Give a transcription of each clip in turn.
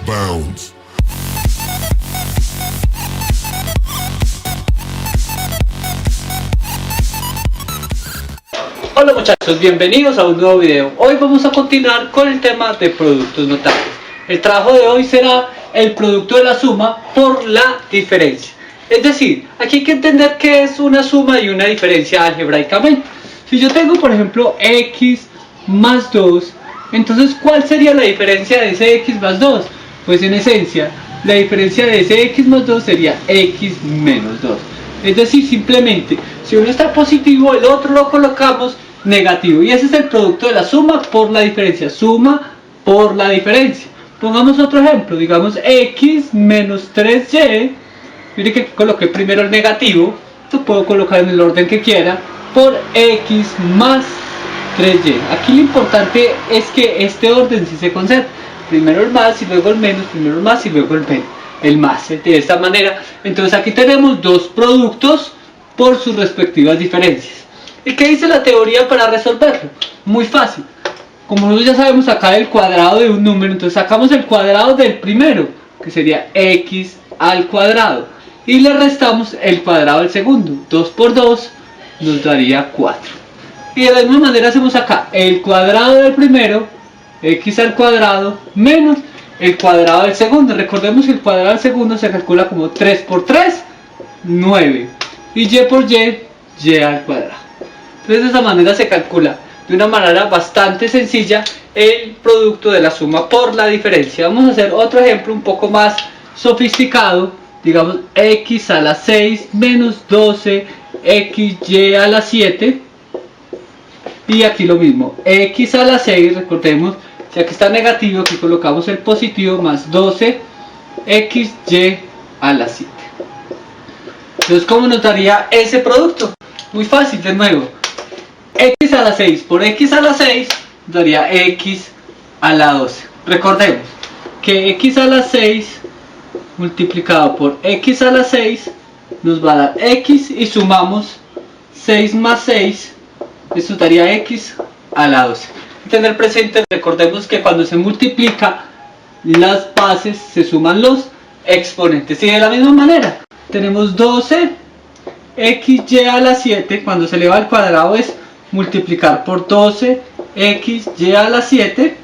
bounds. Hola muchachos, bienvenidos a un nuevo video. Hoy vamos a continuar con el tema de productos notables. El trabajo de hoy será el producto de la suma por la diferencia. Es decir, aquí hay que entender qué es una suma y una diferencia algebraicamente. Si yo tengo por ejemplo x más 2, entonces ¿cuál sería la diferencia de ese x más 2? Pues en esencia, la diferencia de ese x más 2 sería x menos 2. Es decir, simplemente, si uno está positivo, el otro lo colocamos negativo. Y ese es el producto de la suma por la diferencia. Suma por la diferencia. Pongamos otro ejemplo. Digamos x menos 3y. Mire que coloqué primero el negativo. Lo puedo colocar en el orden que quiera. Por x más 3y. Aquí lo importante es que este orden sí se conserve. Primero el más y luego el menos. Primero el más y luego el más. De esta manera. Entonces aquí tenemos dos productos por sus respectivas diferencias. ¿Y qué dice la teoría para resolverlo? Muy fácil. Como nosotros ya sabemos sacar el cuadrado de un número, entonces sacamos el cuadrado del primero, que sería x al cuadrado, y le restamos el cuadrado del segundo. 2 por 2 nos daría 4. Y de la misma manera hacemos acá el cuadrado del primero, x al cuadrado, menos el cuadrado del segundo. Recordemos que el cuadrado del segundo se calcula como 3 por 3, 9. Y y por y al cuadrado. Entonces de esa manera se calcula de una manera bastante sencilla el producto de la suma por la diferencia. Vamos a hacer otro ejemplo un poco más sofisticado. Digamos x a la 6 menos 12 xy a la 7. Y aquí lo mismo, x a la 6, recordemos, si aquí está negativo, aquí colocamos el positivo, más 12 xy a la 7. Entonces, ¿cómo nos daría ese producto? Muy fácil, de nuevo. X a la 6 por x a la 6 nos daría x a la 12. Recordemos que x a la 6 multiplicado por x a la 6 nos va a dar x y sumamos 6 más 6, eso daría x a la 12. Tener presente, recordemos que cuando se multiplica las bases se suman los exponentes. Y de la misma manera tenemos 12 xy a la 7, cuando se eleva al cuadrado es multiplicar por 12 xy a la 7.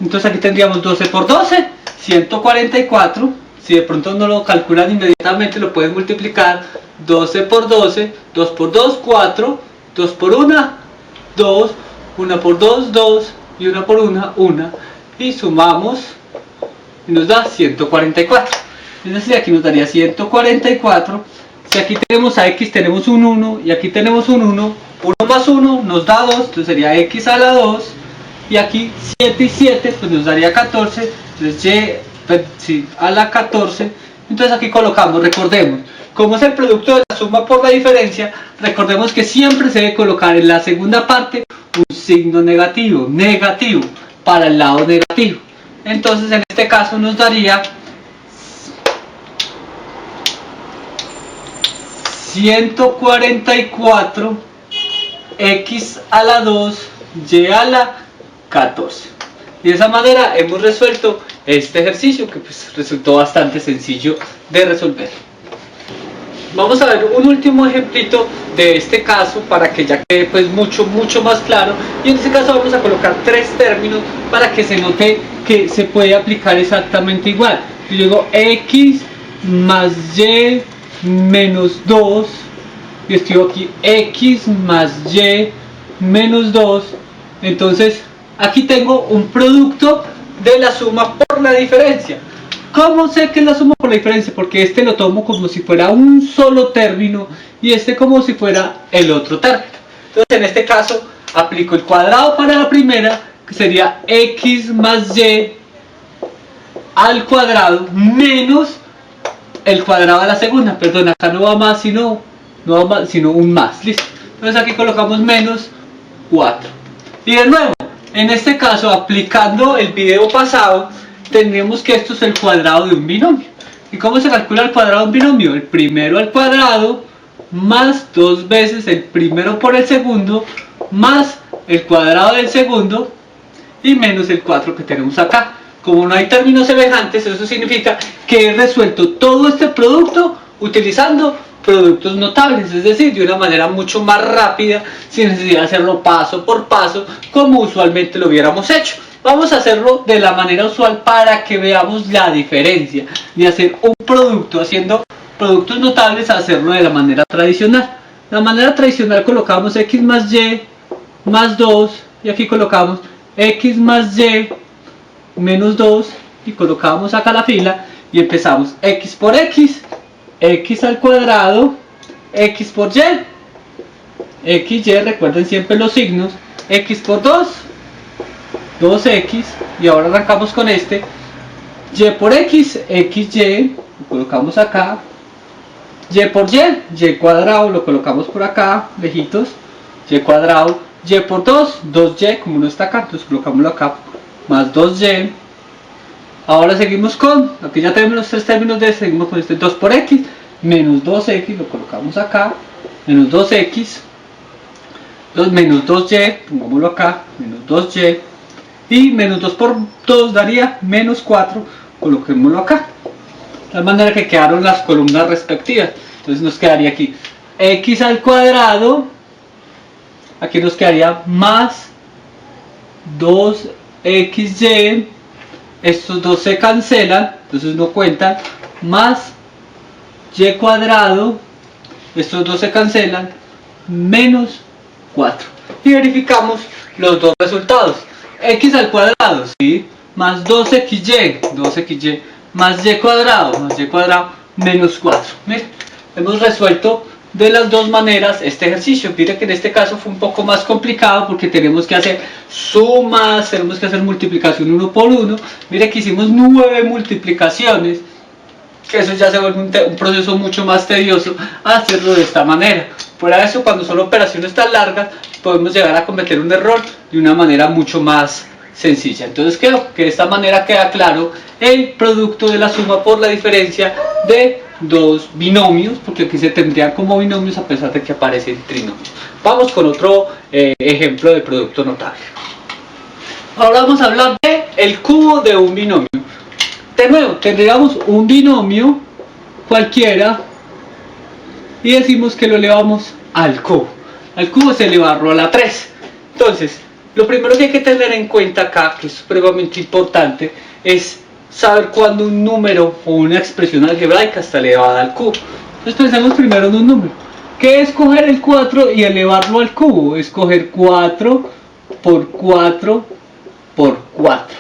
Entonces aquí tendríamos 12 por 12, 144. Si de pronto no lo calculan inmediatamente, lo pueden multiplicar. 12 por 12, 2 por 2, 4, 2 por 1, 2, 1 por 2, 2, y 1 por 1, 1. Y sumamos y nos da 144. Es decir, aquí nos daría 144. Si aquí tenemos a x, tenemos un 1, y aquí tenemos un 1, 1 más 1 nos da 2, entonces sería x a la 2, y aquí 7 y 7 pues nos daría 14, entonces y a la 14, entonces aquí colocamos, recordemos, como es el producto de la suma por la diferencia, recordemos que siempre se debe colocar en la segunda parte un signo negativo, para el lado negativo. Entonces en este caso nos daría 144 x a la 2 y a la 14. Y de esa manera hemos resuelto este ejercicio que pues resultó bastante sencillo de resolver. Vamos a ver un último ejemplito de este caso para que ya quede pues mucho más claro. Y en este caso vamos a colocar tres términos para que se note que se puede aplicar exactamente igual. Yo digo x más y menos 2, y escribo aquí x más y menos 2. Entonces aquí tengo un producto de la suma por la diferencia. ¿Cómo sé que es la suma por la diferencia? Porque este lo tomo como si fuera un solo término y este como si fuera el otro término. Entonces en este caso aplico el cuadrado para la primera, que sería x más y al cuadrado menos el cuadrado de la segunda. Perdón, acá no va más sino un más. Listo. Entonces aquí colocamos menos 4. Y de nuevo, en este caso, aplicando el video pasado, tendríamos que esto es el cuadrado de un binomio. ¿Y cómo se calcula el cuadrado de un binomio? El primero al cuadrado más 2 veces el primero por el segundo más el cuadrado del segundo y menos el 4 que tenemos acá. Como no hay términos semejantes, eso significa que he resuelto todo este producto utilizando productos notables, es decir, de una manera mucho más rápida, sin necesidad de hacerlo paso por paso, como usualmente lo hubiéramos hecho. Vamos a hacerlo de la manera usual para que veamos la diferencia de hacer un producto haciendo productos notables a hacerlo de la manera tradicional. La manera tradicional colocamos x más y más 2 y aquí colocamos x más y menos 2 y colocamos acá la fila y empezamos x por x, x al cuadrado, x por y, x, y, recuerden siempre los signos, x por 2, 2x, y ahora arrancamos con este, y por x, xy, lo colocamos acá, y por y cuadrado, lo colocamos por acá, lejitos, y cuadrado, y por 2, 2y, como no está acá, entonces colocámoslo acá, más 2y. Ahora seguimos con, aquí ya tenemos los tres términos de, seguimos con este 2 por x, menos 2x, lo colocamos acá, menos 2x, menos 2y, pongámoslo acá, menos 2y, y menos 2 por 2 daría menos 4, coloquémoslo acá, de tal manera que quedaron las columnas respectivas. Entonces nos quedaría aquí x al cuadrado, aquí nos quedaría más 2xy, estos dos se cancelan, entonces no cuentan, más y cuadrado, estos dos se cancelan, menos 4. Y verificamos los dos resultados. X al cuadrado, ¿sí? Más 2xy, más y cuadrado, menos 4. Miren, hemos resuelto de las dos maneras este ejercicio. Mire que en este caso fue un poco más complicado porque tenemos que hacer sumas, tenemos que hacer multiplicación uno por uno. Mire que hicimos 9 multiplicaciones, que eso ya se vuelve un proceso mucho más tedioso hacerlo de esta manera. Fuera de eso, cuando son operaciones tan largas, podemos llegar a cometer un error de una manera mucho más sencilla. Entonces creo que de esta manera queda claro el producto de la suma por la diferencia de dos binomios, porque aquí se tendrían como binomios a pesar de que aparecen trinomios. Vamos con otro ejemplo de producto notable. Ahora vamos a hablar de el cubo de un binomio. De nuevo, tendríamos un binomio cualquiera y decimos que lo elevamos al cubo. Al cubo es elevarlo a la 3. Entonces, lo primero que hay que tener en cuenta acá, que es supremamente importante, es saber cuándo un número o una expresión algebraica está elevada al cubo. Entonces pensemos primero en un número. ¿Qué es coger el 4 y elevarlo al cubo? Es coger 4 por 4 por 4.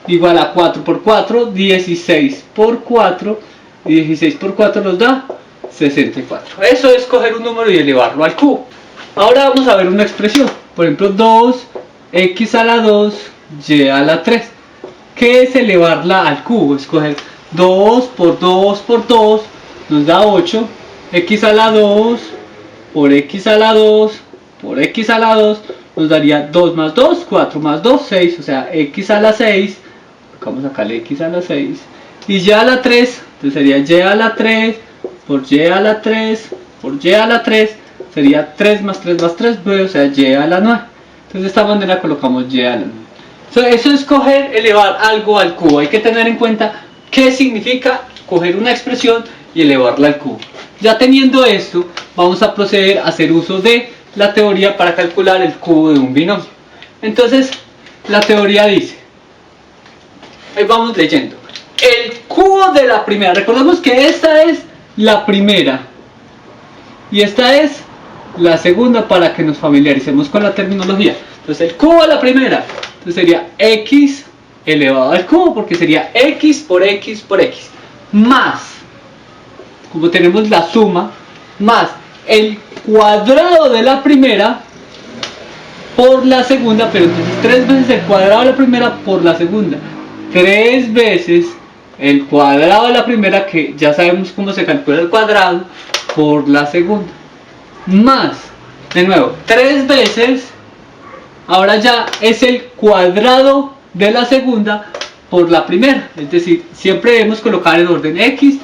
Igual a 4 por 4, 16 por 4, y 16 por 4 nos da 64. Eso es coger un número y elevarlo al cubo. Ahora vamos a ver una expresión. Por ejemplo, 2x a la 2, y a la 3. ¿Qué es elevarla al cubo? Escoger 2 por 2 por 2 nos da 8, x a la 2 por x a la 2 por x a la 2 nos daría 2 más 2, 4 más 2, 6, o sea, x a la 6, vamos a sacarle x a la 6, y y a la 3, entonces sería y a la 3 por y a la 3 por y a la 3, sería 3 más 3 más 3, 9, o sea, y a la 9. Entonces de esta manera colocamos y a la 9. Eso es coger, elevar algo al cubo. Hay que tener en cuenta qué significa coger una expresión y elevarla al cubo. Ya teniendo esto, vamos a proceder a hacer uso de la teoría para calcular el cubo de un binomio. Entonces, la teoría dice, ahí vamos leyendo, el cubo de la primera, recordemos que esta es la primera y esta es la segunda para que nos familiaricemos con la terminología. Entonces, el cubo de la primera, entonces sería x elevado al cubo, porque sería x por x por x, más, como tenemos la suma, más el cuadrado de la primera por la segunda, pero entonces 3 veces el cuadrado de la primera por la segunda, 3 veces el cuadrado de la primera, que ya sabemos cómo se calcula el cuadrado, por la segunda, más, de nuevo, 3 veces, ahora ya es el cuadrado de la segunda por la primera, es decir, siempre debemos colocar en orden x,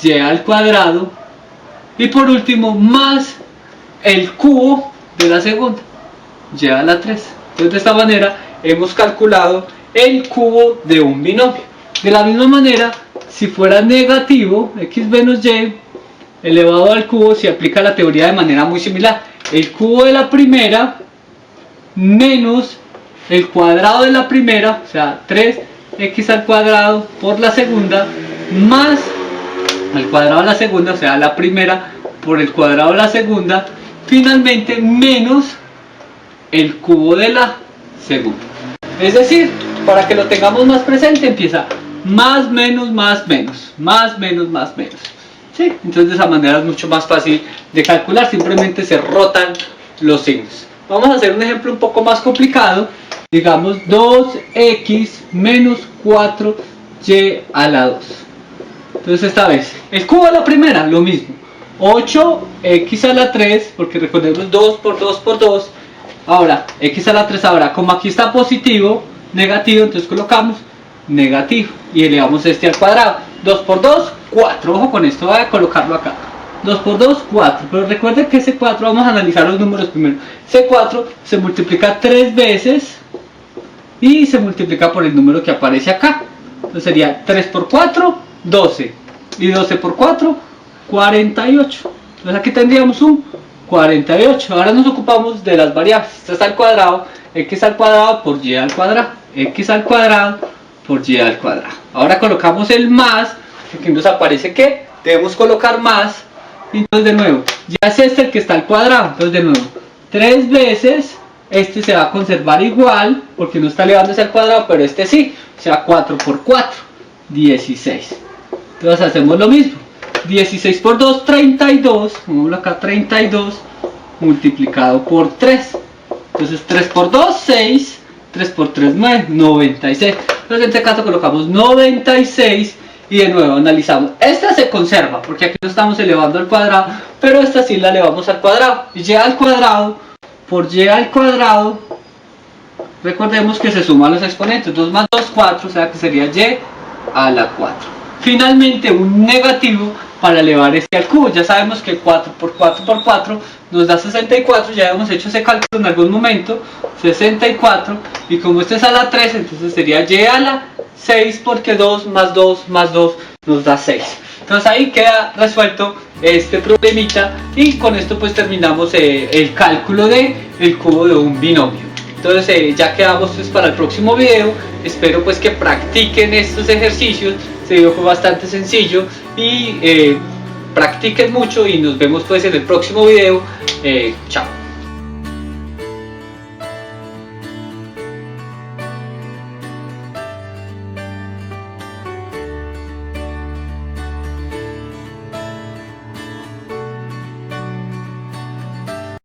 y al cuadrado, y por último más el cubo de la segunda, y a la 3. Entonces de esta manera hemos calculado el cubo de un binomio. De la misma manera, si fuera negativo, x menos y elevado al cubo, se aplica la teoría de manera muy similar. El cubo de la primera menos el cuadrado de la primera, o sea 3x al cuadrado por la segunda, más el cuadrado de la segunda, o sea la primera por el cuadrado de la segunda, finalmente menos el cubo de la segunda. Es decir, para que lo tengamos más presente, empieza más menos más menos, más menos más menos. ¿Sí? Entonces de esa manera es mucho más fácil de calcular, simplemente se rotan los signos. Vamos a hacer un ejemplo un poco más complicado. Digamos 2x menos 4y a la 2. Entonces esta vez, el cubo de la primera, lo mismo. 8x a la 3, porque recordemos 2 por 2 por 2. Ahora, x a la 3, ahora como aquí está positivo, negativo, entonces colocamos negativo y elevamos este al cuadrado. 2 por 2, 4. Ojo con esto, voy a colocarlo acá. 2 por 2, 4. Pero recuerden que ese 4, vamos a analizar los números primero. Ese 4 se multiplica 3 veces y se multiplica por el número que aparece acá. Entonces sería 3 por 4, 12. Y 12 por 4, 48. Entonces aquí tendríamos un 48. Ahora nos ocupamos de las variables. Esto está al cuadrado, x al cuadrado por y al cuadrado. X al cuadrado por y al cuadrado. Ahora colocamos el más, aquí nos aparece que debemos colocar más. Entonces de nuevo, ya es este el que está al cuadrado. Entonces de nuevo, 3 veces, este se va a conservar igual, porque no está elevándose al cuadrado, pero este sí. O sea, 4 por 4, 16. Entonces hacemos lo mismo. 16 por 2, 32. Pongámoslo acá, 32 multiplicado por 3. Entonces 3 por 2, 6. 3 por 3, 9, 96. Entonces en este caso colocamos 96 y de nuevo analizamos. Esta se conserva porque aquí no estamos elevando al cuadrado, pero esta sí la elevamos al cuadrado. Y al cuadrado por y al cuadrado, recordemos que se suman los exponentes. 2 más 2, 4, o sea que sería y a la 4. Finalmente un negativo para elevar este al cubo. Ya sabemos que 4 por 4 por 4 nos da 64, ya hemos hecho ese cálculo en algún momento, 64, y como este es a la 3, entonces sería y a la 6, porque 2 más 2 más 2 nos da 6. Entonces ahí queda resuelto este problemita, y con esto pues terminamos el cálculo del cubo de un binomio. Entonces ya quedamos pues para el próximo video. Espero pues que practiquen estos ejercicios. Este video fue bastante sencillo y practiquen mucho, y nos vemos pues en el próximo video. Chao.